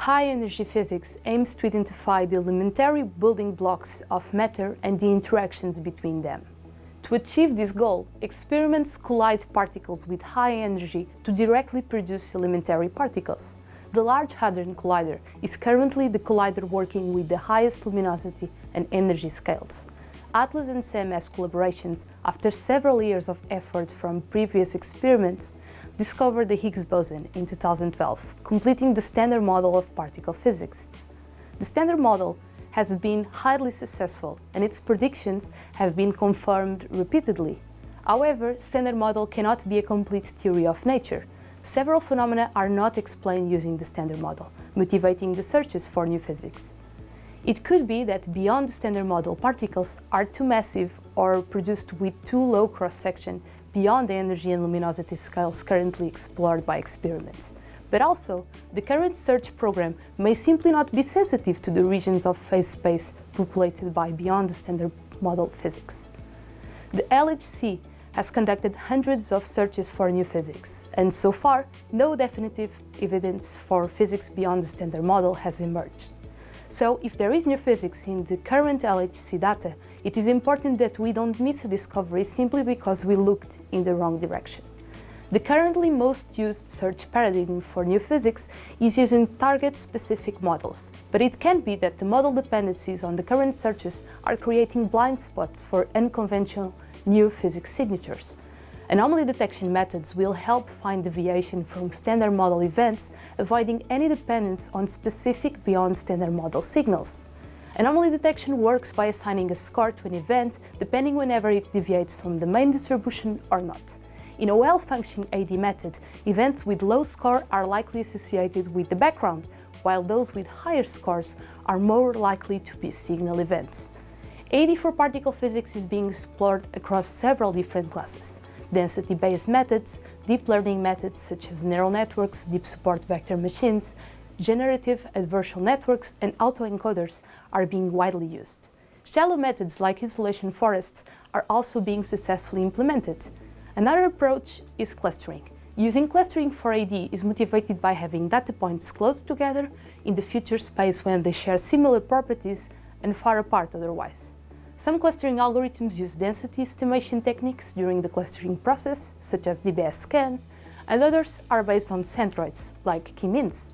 High-energy physics aims to identify the elementary building blocks of matter and the interactions between them. To achieve this goal, experiments collide particles with high energy to directly produce elementary particles. The Large Hadron Collider is currently the collider working with the highest luminosity and energy scales. ATLAS and CMS collaborations, after several years of effort from previous experiments, discovered the Higgs boson in 2012, completing the standard model of particle physics. The standard model has been highly successful and its predictions have been confirmed repeatedly. However, standard model cannot be a complete theory of nature. Several phenomena are not explained using the standard model, motivating the searches for new physics. It could be that beyond the standard model, particles are too massive or produced with too low cross-section beyond the energy and luminosity scales currently explored by experiments. But also, the current search program may simply not be sensitive to the regions of phase space populated by beyond the standard model physics. The LHC has conducted hundreds of searches for new physics, and so far, no definitive evidence for physics beyond the standard model has emerged. So, if there is new physics in the current LHC data, it is important that we don't miss a discovery simply because we looked in the wrong direction. The currently most used search paradigm for new physics is using target-specific models, but it can be that the model dependencies on the current searches are creating blind spots for unconventional new physics signatures. Anomaly detection methods will help find deviation from standard model events, avoiding any dependence on specific beyond standard model signals. Anomaly detection works by assigning a score to an event depending whenever it deviates from the main distribution or not. In a well-functioning AD method, events with low score are likely associated with the background, while those with higher scores are more likely to be signal events. AD for particle physics is being explored across several different classes. Density-based methods, deep learning methods such as neural networks, deep support vector machines, generative adversarial networks, and autoencoders are being widely used. Shallow methods like isolation forests are also being successfully implemented. Another approach is clustering. Using clustering for AD is motivated by having data points close together in the future space when they share similar properties and far apart otherwise. Some clustering algorithms use density estimation techniques during the clustering process, such as DBS scan, and others are based on centroids, like k-means.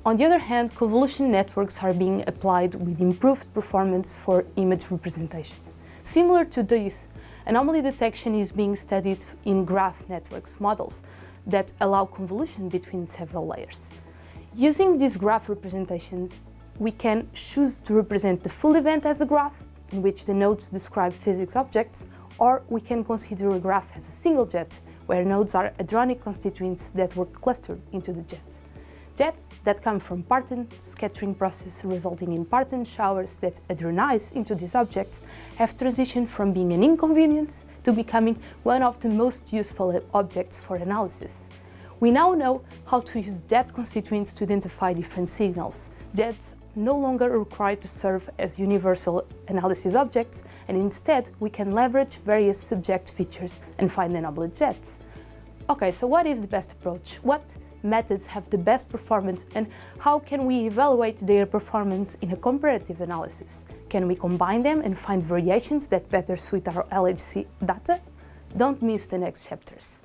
On the other hand, convolution networks are being applied with improved performance for image representation. Similar to this, anomaly detection is being studied in graph networks models that allow convolution between several layers. Using these graph representations, we can choose to represent the full event as a graph, in which the nodes describe physics objects, or we can consider a graph as a single jet, where nodes are hadronic constituents that were clustered into the jet. Jets that come from Parton scattering process resulting in Parton showers that hadronize into these objects have transitioned from being an inconvenience to becoming one of the most useful objects for analysis. We now know how to use jet constituents to identify different signals. Jets no longer are required to serve as universal analysis objects, and instead we can leverage various subject features and find anomaly jets. Okay, so what is the best approach? What methods have the best performance, and how can we evaluate their performance in a comparative analysis? Can we combine them and find variations that better suit our LHC data? Don't miss the next chapters.